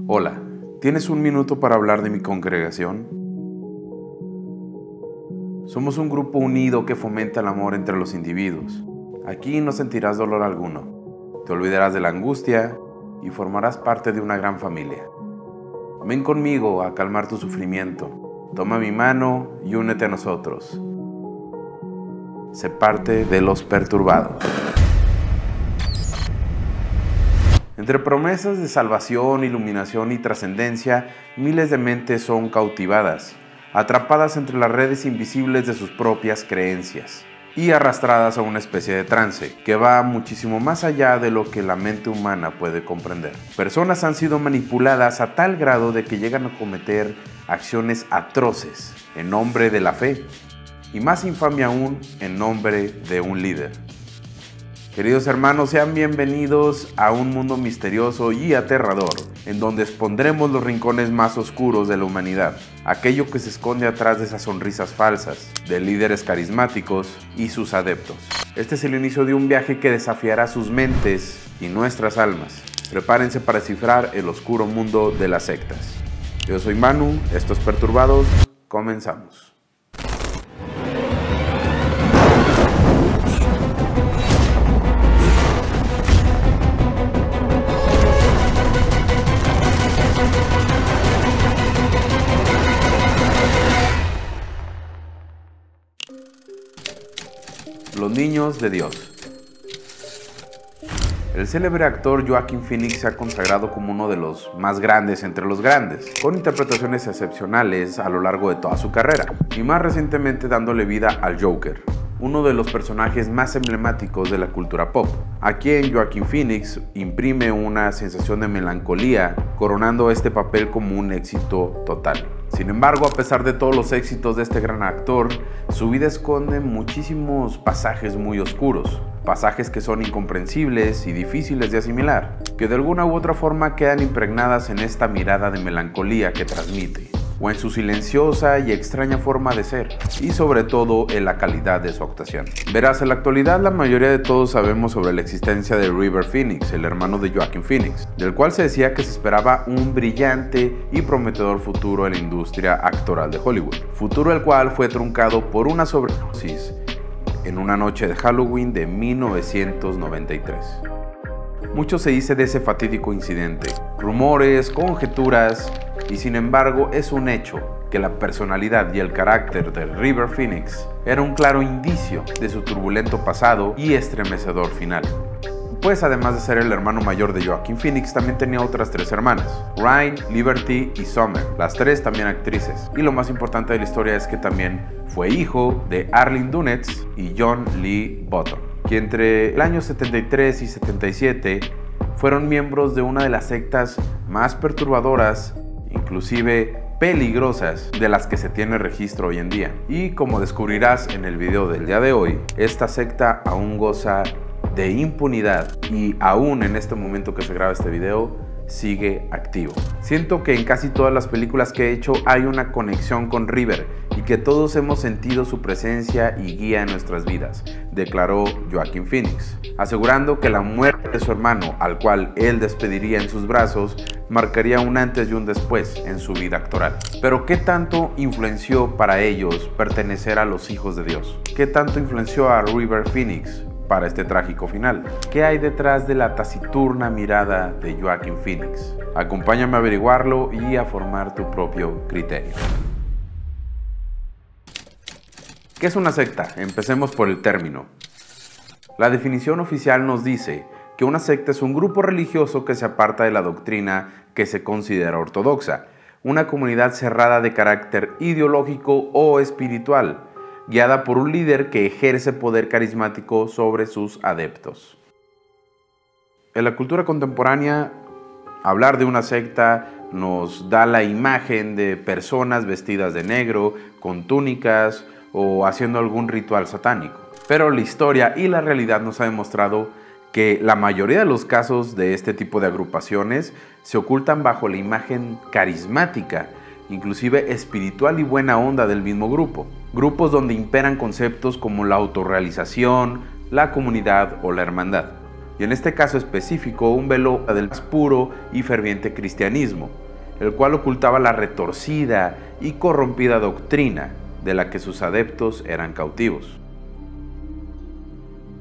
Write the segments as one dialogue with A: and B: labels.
A: Hola, ¿tienes un minuto para hablar de mi congregación? Somos un grupo unido que fomenta el amor entre los individuos. Aquí no sentirás dolor alguno, te olvidarás de la angustia y formarás parte de una gran familia. Ven conmigo a calmar tu sufrimiento, toma mi mano y únete a nosotros. Sé parte de los perturbados. Entre promesas de salvación, iluminación y trascendencia, miles de mentes son cautivadas, atrapadas entre las redes invisibles de sus propias creencias y arrastradas a una especie de trance que va muchísimo más allá de lo que la mente humana puede comprender. Personas han sido manipuladas a tal grado de que llegan a cometer acciones atroces en nombre de la fe y más infame aún en nombre de un líder. Queridos hermanos, sean bienvenidos a un mundo misterioso y aterrador, en donde expondremos los rincones más oscuros de la humanidad, aquello que se esconde atrás de esas sonrisas falsas, de líderes carismáticos y sus adeptos. Este es el inicio de un viaje que desafiará sus mentes y nuestras almas. Prepárense para descifrar el oscuro mundo de las sectas. Yo soy Manu, esto es Perturbados, comenzamos. Los niños de Dios. El célebre actor Joaquin Phoenix se ha consagrado como uno de los más grandes entre los grandes, con interpretaciones excepcionales a lo largo de toda su carrera, y más recientemente dándole vida al Joker, uno de los personajes más emblemáticos de la cultura pop, a quien Joaquin Phoenix imprime una sensación de melancolía, coronando este papel como un éxito total. Sin embargo, a pesar de todos los éxitos de este gran actor, su vida esconde muchísimos pasajes muy oscuros, pasajes que son incomprensibles y difíciles de asimilar, que de alguna u otra forma quedan impregnadas en esta mirada de melancolía que transmite, o en su silenciosa y extraña forma de ser, y sobre todo en la calidad de su actuación. Verás, en la actualidad la mayoría de todos sabemos sobre la existencia de River Phoenix, el hermano de Joaquin Phoenix, del cual se decía que se esperaba un brillante y prometedor futuro en la industria actoral de Hollywood, futuro el cual fue truncado por una sobredosis en una noche de Halloween de 1993. Mucho se dice de ese fatídico incidente, rumores, conjeturas, y sin embargo es un hecho que la personalidad y el carácter de River Phoenix era un claro indicio de su turbulento pasado y estremecedor final. Pues además de ser el hermano mayor de Joaquin Phoenix, también tenía otras tres hermanas, Ryan, Liberty y Summer, las tres también actrices. Y lo más importante de la historia es que también fue hijo de Arlene Dunetz y John Lee Button, que entre el año 73 y 77 fueron miembros de una de las sectas más perturbadoras, inclusive peligrosas, de las que se tiene registro hoy en día. Y como descubrirás en el video del día de hoy, esta secta aún goza de impunidad y aún en este momento que se graba este video sigue activo. Siento que en casi todas las películas que he hecho hay una conexión con River y que todos hemos sentido su presencia y guía en nuestras vidas, declaró Joaquin Phoenix, asegurando que la muerte de su hermano, al cual él despediría en sus brazos, marcaría un antes y un después en su vida actoral. Pero ¿qué tanto influenció para ellos pertenecer a los hijos de Dios? ¿Qué tanto influenció a River Phoenix para este trágico final? ¿Qué hay detrás de la taciturna mirada de Joaquin Phoenix? Acompáñame a averiguarlo y a formar tu propio criterio. ¿Qué es una secta? Empecemos por el término. La definición oficial nos dice que una secta es un grupo religioso que se aparta de la doctrina que se considera ortodoxa, una comunidad cerrada de carácter ideológico o espiritual, guiada por un líder que ejerce poder carismático sobre sus adeptos. En la cultura contemporánea, hablar de una secta nos da la imagen de personas vestidas de negro, con túnicas o haciendo algún ritual satánico. Pero la historia y la realidad nos ha demostrado que la mayoría de los casos de este tipo de agrupaciones se ocultan bajo la imagen carismática, inclusive espiritual y buena onda del mismo grupo. Grupos donde imperan conceptos como la autorrealización, la comunidad o la hermandad. y en este caso específico un velo del más puro y ferviente cristianismo, el cual ocultaba la retorcida y corrompida doctrina de la que sus adeptos eran cautivos.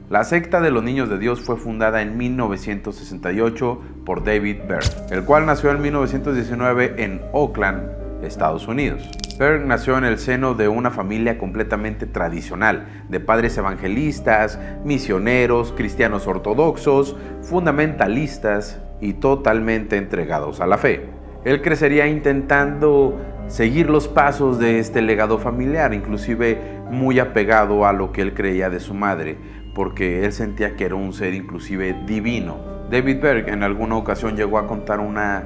A: La secta de los Niños de Dios fue fundada en 1968 por David Berg, el cual nació en 1919 en Oakland, Estados Unidos. Berg nació en el seno de una familia completamente tradicional, de padres evangelistas, misioneros, cristianos ortodoxos, fundamentalistas y totalmente entregados a la fe. Él crecería intentando seguir los pasos de este legado familiar, inclusive muy apegado a lo que él creía de su madre, porque él sentía que era un ser inclusive divino. David Berg en alguna ocasión llegó a contar una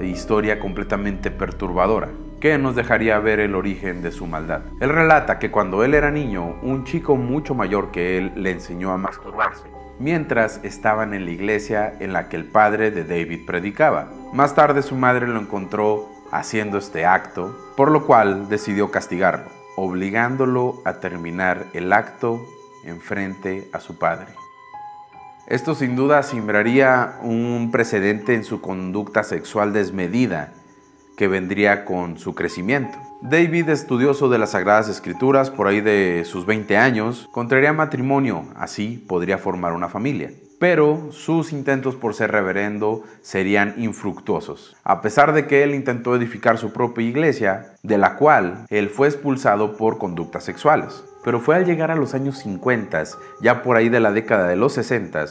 A: historia completamente perturbadora, que nos dejaría ver el origen de su maldad. Él relata que cuando él era niño, un chico mucho mayor que él le enseñó a masturbarse, mientras estaban en la iglesia en la que el padre de David predicaba. Más tarde su madre lo encontró haciendo este acto, por lo cual decidió castigarlo, obligándolo a terminar el acto enfrente a su padre. Esto sin duda sembraría un precedente en su conducta sexual desmedida que vendría con su crecimiento. David, estudioso de las Sagradas Escrituras por ahí de sus 20 años, contraería matrimonio, así podría formar una familia. Pero sus intentos por ser reverendo serían infructuosos, a pesar de que él intentó edificar su propia iglesia, de la cual él fue expulsado por conductas sexuales. Pero fue al llegar a los años 50, ya por ahí de la década de los 60,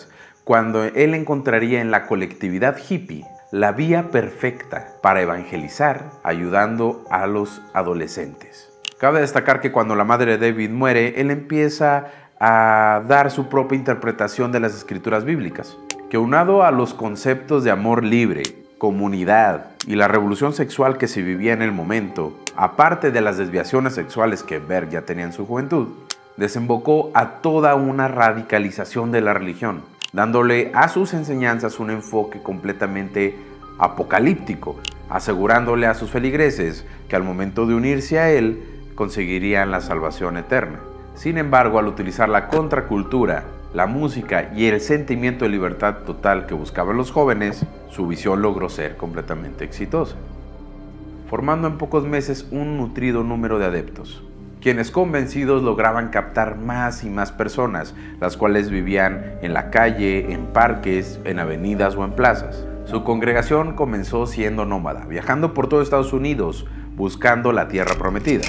A: cuando él encontraría en la colectividad hippie la vía perfecta para evangelizar, ayudando a los adolescentes. Cabe destacar que cuando la madre de David muere, él empieza a dar su propia interpretación de las escrituras bíblicas, que aunado a los conceptos de amor libre, comunidad y la revolución sexual que se vivía en el momento, aparte de las desviaciones sexuales que Berg ya tenía en su juventud, desembocó a toda una radicalización de la religión, dándole a sus enseñanzas un enfoque completamente apocalíptico, asegurándole a sus feligreses que al momento de unirse a él conseguirían la salvación eterna. Sin embargo, al utilizar la contracultura, la música y el sentimiento de libertad total que buscaban los jóvenes, su visión logró ser completamente exitosa, formando en pocos meses un nutrido número de adeptos, quienes convencidos lograban captar más y más personas, las cuales vivían en la calle, en parques, en avenidas o en plazas. Su congregación comenzó siendo nómada, viajando por todo Estados Unidos, buscando la tierra prometida,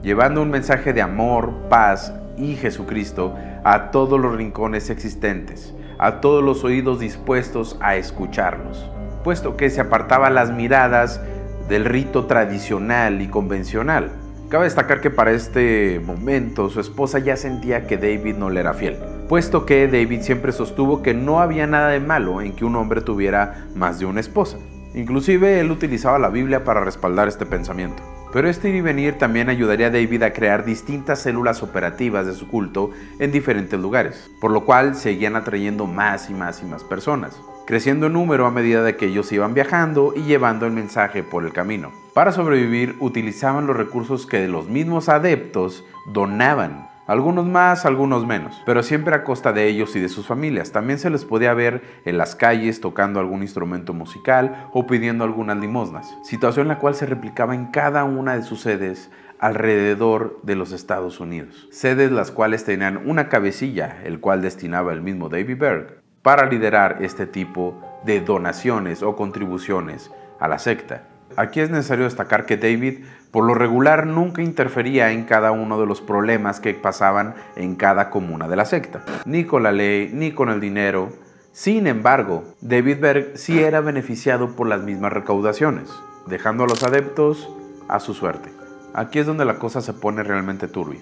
A: llevando un mensaje de amor, paz y Jesucristo a todos los rincones existentes, a todos los oídos dispuestos a escucharlos, puesto que se apartaban las miradas del rito tradicional y convencional. Cabe destacar que para este momento su esposa ya sentía que David no le era fiel, puesto que David siempre sostuvo que no había nada de malo en que un hombre tuviera más de una esposa. Inclusive él utilizaba la Biblia para respaldar este pensamiento. Pero este ir y venir también ayudaría a David a crear distintas células operativas de su culto en diferentes lugares, por lo cual seguían atrayendo más y más y más personas, creciendo en número a medida de que ellos iban viajando y llevando el mensaje por el camino. Para sobrevivir utilizaban los recursos que los mismos adeptos donaban, algunos más, algunos menos, pero siempre a costa de ellos y de sus familias. También se les podía ver en las calles tocando algún instrumento musical o pidiendo algunas limosnas, situación la cual se replicaba en cada una de sus sedes alrededor de los Estados Unidos. Sedes las cuales tenían una cabecilla, el cual destinaba el mismo David Berg para liderar este tipo de donaciones o contribuciones a la secta. Aquí es necesario destacar que David, por lo regular, nunca interfería en cada uno de los problemas que pasaban en cada comuna de la secta, ni con la ley, ni con el dinero. Sin embargo, David Berg sí era beneficiado por las mismas recaudaciones, dejando a los adeptos a su suerte. Aquí es donde la cosa se pone realmente turbia.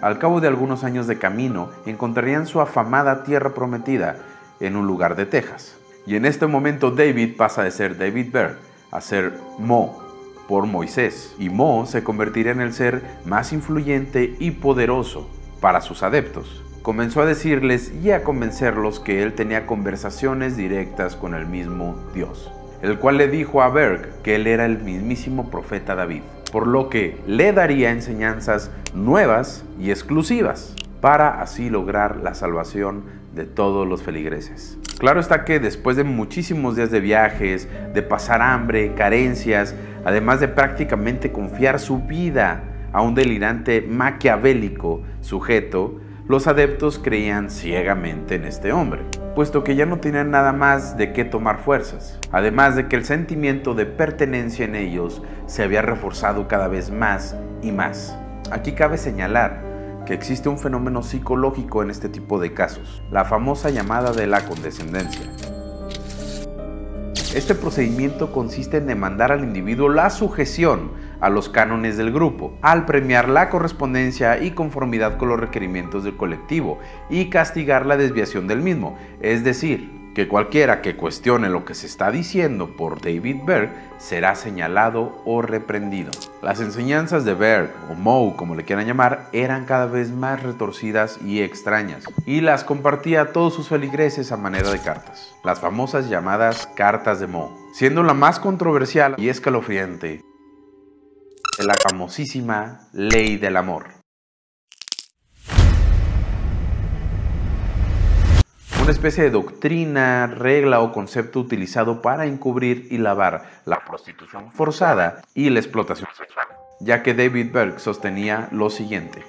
A: Al cabo de algunos años de camino, encontrarían su afamada tierra prometida en un lugar de Texas. Y en este momento David pasa de ser David Berg a ser Mo, por Moisés. Y Mo se convertiría en el ser más influyente y poderoso para sus adeptos. Comenzó a decirles y a convencerlos que él tenía conversaciones directas con el mismo Dios, el cual le dijo a Berg que él era el mismísimo profeta David, por lo que le daría enseñanzas nuevas y exclusivas para así lograr la salvación de todos los feligreses. Claro está que después de muchísimos días de viajes, de pasar hambre, carencias, además de prácticamente confiar su vida a un delirante maquiavélico sujeto, los adeptos creían ciegamente en este hombre, puesto que ya no tenían nada más de qué tomar fuerzas, además de que el sentimiento de pertenencia en ellos se había reforzado cada vez más y más. Aquí cabe señalar que existe un fenómeno psicológico en este tipo de casos, la famosa llamada de la condescendencia. Este procedimiento consiste en demandar al individuo la sujeción a los cánones del grupo, al premiar la correspondencia y conformidad con los requerimientos del colectivo y castigar la desviación del mismo, es decir, que cualquiera que cuestione lo que se está diciendo por David Berg será señalado o reprendido. Las enseñanzas de Berg, o Moe como le quieran llamar, eran cada vez más retorcidas y extrañas, y las compartía a todos sus feligreses a manera de cartas, las famosas llamadas cartas de Moe, siendo la más controversial y escalofriante de la famosísima Ley del Amor. Una especie de doctrina, regla o concepto utilizado para encubrir y lavar la prostitución forzada y la explotación sexual, ya que David Berg sostenía lo siguiente: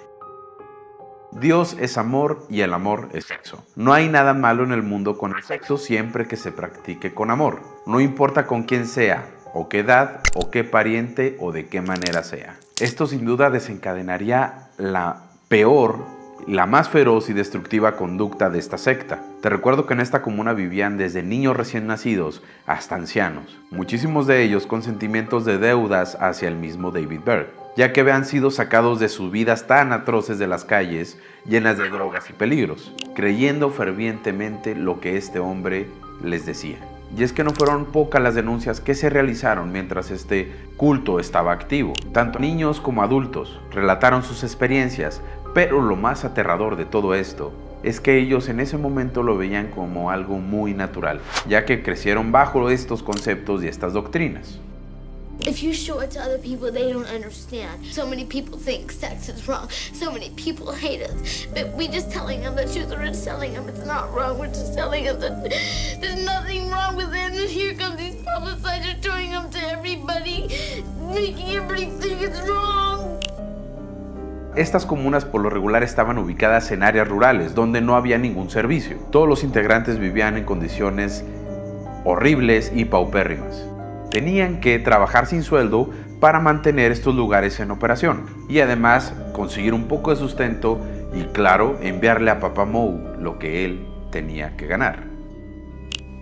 A: Dios es amor y el amor es sexo. No hay nada malo en el mundo con el sexo siempre que se practique con amor, no importa con quién sea, o qué edad, o qué pariente, o de qué manera sea. Esto sin duda desencadenaría la peor, la más feroz y destructiva conducta de esta secta. Te recuerdo que en esta comuna vivían desde niños recién nacidos hasta ancianos, muchísimos de ellos con sentimientos de deudas hacia el mismo David Berg, ya que habían sido sacados de sus vidas tan atroces de las calles, llenas de drogas y peligros, creyendo fervientemente lo que este hombre les decía. Y es que no fueron pocas las denuncias que se realizaron mientras este culto estaba activo. Tanto niños como adultos relataron sus experiencias, pero lo más aterrador de todo esto es que ellos en ese momento lo veían como algo muy natural, ya que crecieron bajo estos conceptos y estas doctrinas.
B: If you show it to other people, they don't understand. So many people think sex is wrong. So many people hate us. But we just telling them the truth, or just telling them it's not wrong. We're just telling them that there's nothing wrong with it. And here comes these publicizers showing them to everybody, making everybody think it's wrong.
A: Estas comunas por lo regular estaban ubicadas en áreas rurales, donde no había ningún servicio. Todos los integrantes vivían en condiciones horribles y paupérrimas. Tenían que trabajar sin sueldo para mantener estos lugares en operación y además conseguir un poco de sustento y, claro, enviarle a Papá Moe lo que él tenía que ganar.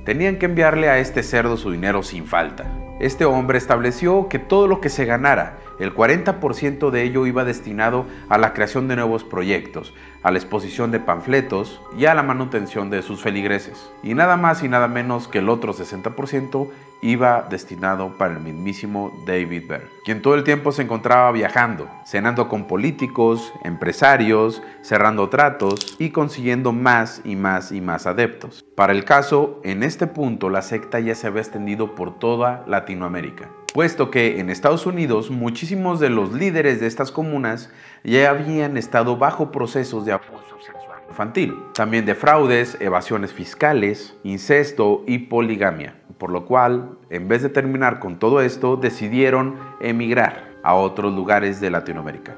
A: Tenían que enviarle a este cerdo su dinero sin falta. Este hombre estableció que todo lo que se ganara, el 40% de ello iba destinado a la creación de nuevos proyectos, a la exposición de panfletos y a la manutención de sus feligreses. Y nada más y nada menos que el otro 60% iba destinado para el mismísimo David Berg, quien todo el tiempo se encontraba viajando, cenando con políticos, empresarios, cerrando tratos y consiguiendo más y más y más adeptos. Para el caso, en este punto la secta ya se había extendido por toda Latinoamérica, puesto que en Estados Unidos muchísimos de los líderes de estas comunas ya habían estado bajo procesos de abuso sexual infantil, también de fraudes, evasiones fiscales, incesto y poligamia, por lo cual, en vez de terminar con todo esto, decidieron emigrar a otros lugares de Latinoamérica.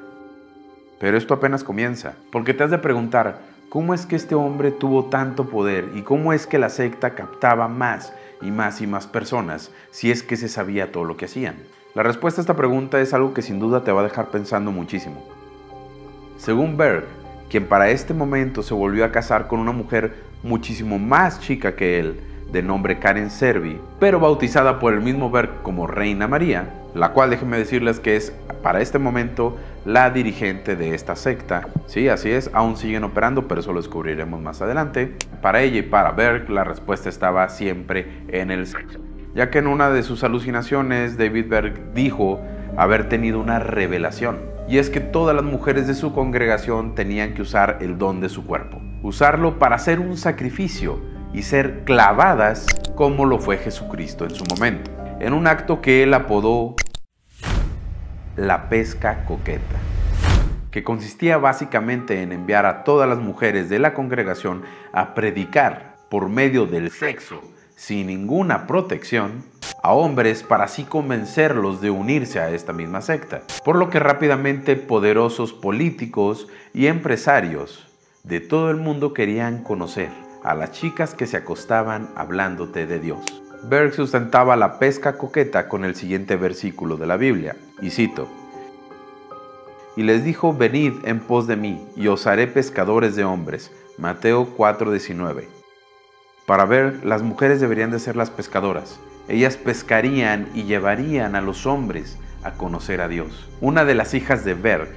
A: Pero esto apenas comienza, porque te has de preguntar, ¿cómo es que este hombre tuvo tanto poder y cómo es que la secta captaba más y más y más personas si es que se sabía todo lo que hacían? La respuesta a esta pregunta es algo que sin duda te va a dejar pensando muchísimo. Según Berg, quien para este momento se volvió a casar con una mujer muchísimo más chica que él, de nombre Karen Servi, pero bautizada por el mismo Berg como Reina María, la cual déjenme decirles que es para este momento la dirigente de esta secta. Sí, así es, aún siguen operando, pero eso lo descubriremos más adelante. Para ella y para Berg la respuesta estaba siempre en el sexo, ya que en una de sus alucinaciones David Berg dijo haber tenido una revelación, y es que todas las mujeres de su congregación tenían que usar el don de su cuerpo, usarlo para hacer un sacrificio y ser clavadas como lo fue Jesucristo en su momento, en un acto que él apodó la pesca coqueta. que consistía básicamente en enviar a todas las mujeres de la congregación a predicar por medio del sexo, sin ninguna protección, a hombres para así convencerlos de unirse a esta misma secta. Por lo que rápidamente poderosos políticos y empresarios de todo el mundo querían conocer a las chicas que se acostaban hablándote de Dios. Berg sustentaba la pesca coqueta con el siguiente versículo de la Biblia, y cito: "Y les dijo, venid en pos de mí, y os haré pescadores de hombres". Mateo 4:19. Para Berg, las mujeres deberían de ser las pescadoras. Ellas pescarían y llevarían a los hombres a conocer a Dios. Una de las hijas de Berg,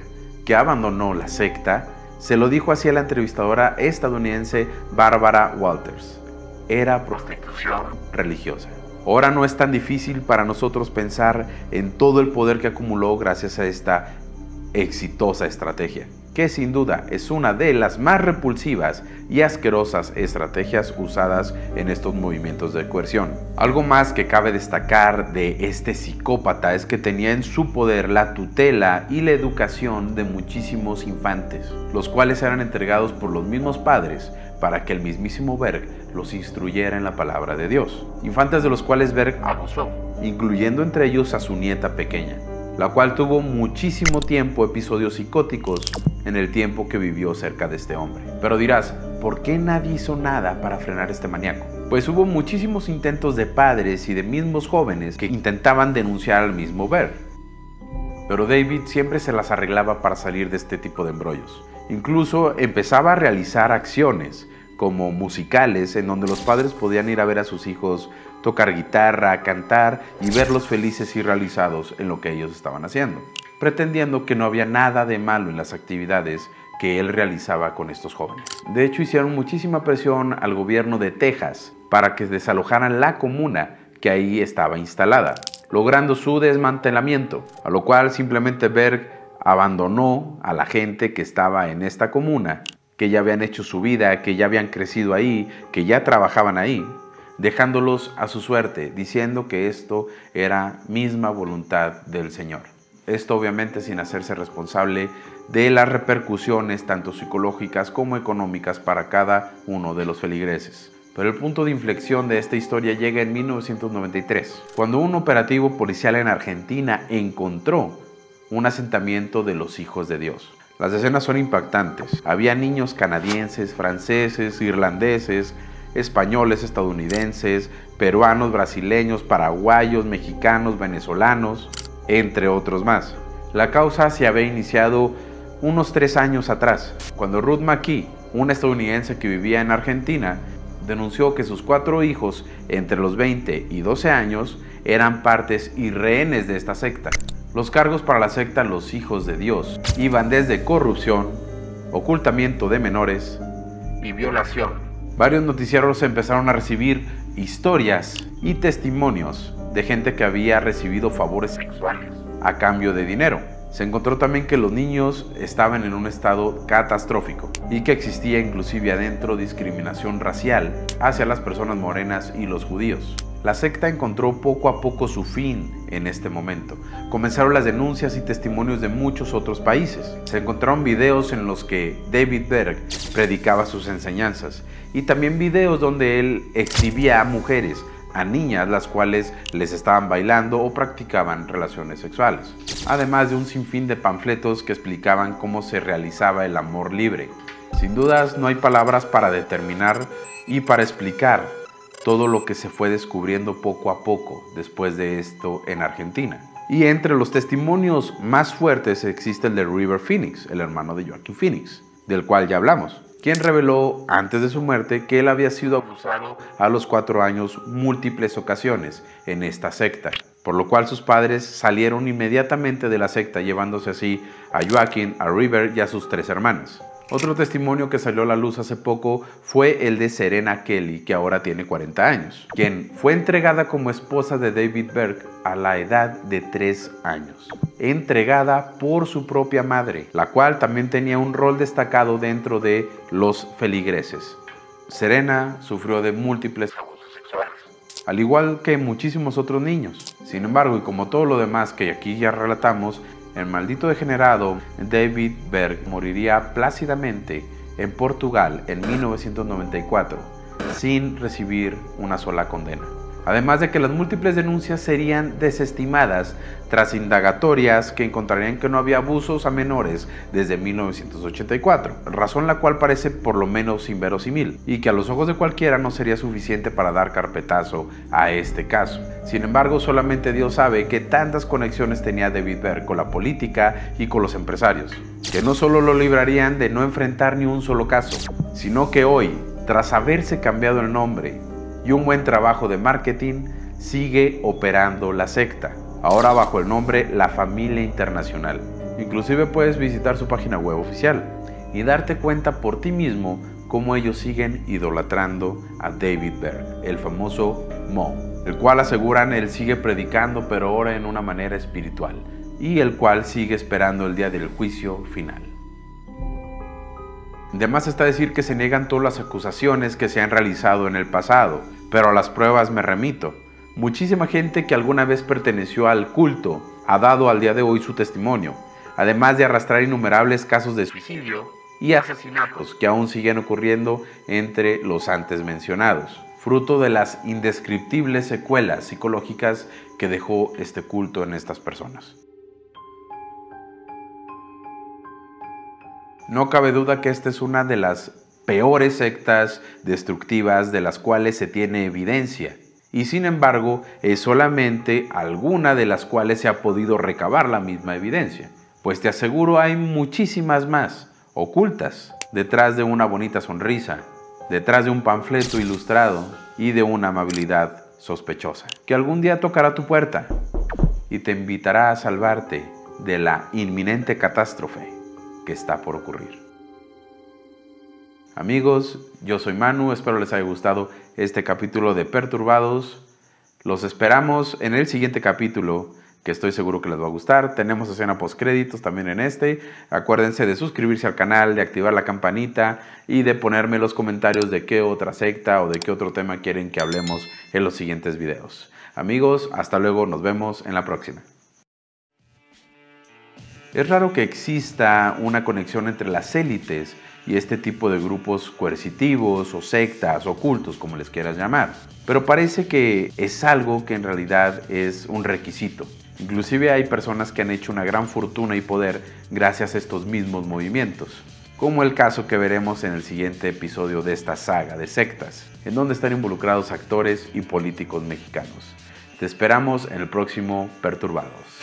A: que abandonó la secta, se lo dijo así a la entrevistadora estadounidense Barbara Walters: era prostitución religiosa. Ahora no es tan difícil para nosotros pensar en todo el poder que acumuló gracias a esta exitosa estrategia, que sin duda es una de las más repulsivas y asquerosas estrategias usadas en estos movimientos de coerción. Algo más que cabe destacar de este psicópata es que tenía en su poder la tutela y la educación de muchísimos infantes, los cuales eran entregados por los mismos padres para que el mismísimo Berg los instruyera en la palabra de Dios. Infantes de los cuales Berg abusó, incluyendo entre ellos a su nieta pequeña, la cual tuvo muchísimo tiempo episodios psicóticos en el tiempo que vivió cerca de este hombre. Pero dirás, ¿por qué nadie hizo nada para frenar a este maníaco? Pues hubo muchísimos intentos de padres y de mismos jóvenes que intentaban denunciar al mismo Berg. Pero David siempre se las arreglaba para salir de este tipo de embrollos. Incluso empezaba a realizar acciones como musicales en donde los padres podían ir a ver a sus hijos tocar guitarra, cantar y verlos felices y realizados en lo que ellos estaban haciendo, pretendiendo que no había nada de malo en las actividades que él realizaba con estos jóvenes. De hecho, hicieron muchísima presión al gobierno de Texas para que desalojaran la comuna que ahí estaba instalada, logrando su desmantelamiento, a lo cual simplemente Berg abandonó a la gente que estaba en esta comuna, que ya habían hecho su vida, que ya habían crecido ahí, que ya trabajaban ahí, dejándolos a su suerte, diciendo que esto era misma voluntad del Señor. Esto obviamente sin hacerse responsable de las repercusiones tanto psicológicas como económicas para cada uno de los feligreses. Pero el punto de inflexión de esta historia llega en 1993, cuando un operativo policial en Argentina encontró un asentamiento de los hijos de Dios. Las escenas son impactantes. Había niños canadienses, franceses, irlandeses, españoles, estadounidenses, peruanos, brasileños, paraguayos, mexicanos, venezolanos, entre otros más. La causa se había iniciado unos 3 años atrás, cuando Ruth McKee, una estadounidense que vivía en Argentina, denunció que sus 4 hijos, entre los 20 y 12 años, eran partes y rehenes de esta secta. Los cargos para la secta Los Hijos de Dios iban desde corrupción, ocultamiento de menores y violación. Varios noticieros empezaron a recibir historias y testimonios de gente que había recibido favores sexuales a cambio de dinero. Se encontró también que los niños estaban en un estado catastrófico y que existía inclusive adentro discriminación racial hacia las personas morenas y los judíos. La secta encontró poco a poco su fin en este momento. Comenzaron las denuncias y testimonios de muchos otros países. Se encontraron videos en los que David Berg predicaba sus enseñanzas y también videos donde él exhibía a mujeres, a niñas, las cuales les estaban bailando o practicaban relaciones sexuales. Además de un sinfín de panfletos que explicaban cómo se realizaba el amor libre. Sin dudas no hay palabras para determinar y para explicar todo lo que se fue descubriendo poco a poco después de esto en Argentina. Y entre los testimonios más fuertes existe el de River Phoenix, el hermano de Joaquin Phoenix, del cual ya hablamos, quien reveló antes de su muerte que él había sido abusado a los 4 años múltiples ocasiones en esta secta, por lo cual sus padres salieron inmediatamente de la secta, llevándose así a Joaquin, a River y a sus 3 hermanas. Otro testimonio que salió a la luz hace poco fue el de Serena Kelly, que ahora tiene 40 años, quien fue entregada como esposa de David Berg a la edad de 3 años, entregada por su propia madre, la cual también tenía un rol destacado dentro de los feligreses. Serena sufrió de múltiples abusos sexuales, al igual que muchísimos otros niños. Sin embargo, y como todo lo demás que aquí ya relatamos, el maldito degenerado David Berg moriría plácidamente en Portugal en 1994, sin recibir una sola condena. Además de que las múltiples denuncias serían desestimadas tras indagatorias que encontrarían que no había abusos a menores desde 1984, razón la cual parece por lo menos inverosímil y que a los ojos de cualquiera no sería suficiente para dar carpetazo a este caso. Sin embargo, solamente Dios sabe qué tantas conexiones tenía David Berg con la política y con los empresarios, que no solo lo librarían de no enfrentar ni un solo caso, sino que hoy, tras haberse cambiado el nombre y un buen trabajo de marketing, sigue operando la secta, ahora bajo el nombre La Familia Internacional. Inclusive puedes visitar su página web oficial y darte cuenta por ti mismo cómo ellos siguen idolatrando a David Berg, el famoso Mo, el cual aseguran él sigue predicando pero ahora en una manera espiritual, y el cual sigue esperando el día del juicio final. Además está decir que se niegan todas las acusaciones que se han realizado en el pasado, pero a las pruebas me remito. Muchísima gente que alguna vez perteneció al culto ha dado al día de hoy su testimonio, además de arrastrar innumerables casos de suicidio y asesinatos que aún siguen ocurriendo entre los antes mencionados, fruto de las indescriptibles secuelas psicológicas que dejó este culto en estas personas. No cabe duda que esta es una de las peores sectas destructivas de las cuales se tiene evidencia, y sin embargo es solamente alguna de las cuales se ha podido recabar la misma evidencia, pues te aseguro hay muchísimas más ocultas detrás de una bonita sonrisa, detrás de un panfleto ilustrado y de una amabilidad sospechosa, que algún día tocará tu puerta y te invitará a salvarte de la inminente catástrofe que está por ocurrir. Amigos, yo soy Manu, espero les haya gustado este capítulo de Perturbados. Los esperamos en el siguiente capítulo, que estoy seguro que les va a gustar. Tenemos escena postcréditos también en este. Acuérdense de suscribirse al canal, de activar la campanita y de ponerme en los comentarios de qué otra secta o de qué otro tema quieren que hablemos en los siguientes videos. Amigos, hasta luego, nos vemos en la próxima. Es raro que exista una conexión entre las élites y este tipo de grupos coercitivos o sectas o cultos, como les quieras llamar. Pero parece que es algo que en realidad es un requisito. Inclusive hay personas que han hecho una gran fortuna y poder gracias a estos mismos movimientos, como el caso que veremos en el siguiente episodio de esta saga de sectas, en donde están involucrados actores y políticos mexicanos. Te esperamos en el próximo Perturbados.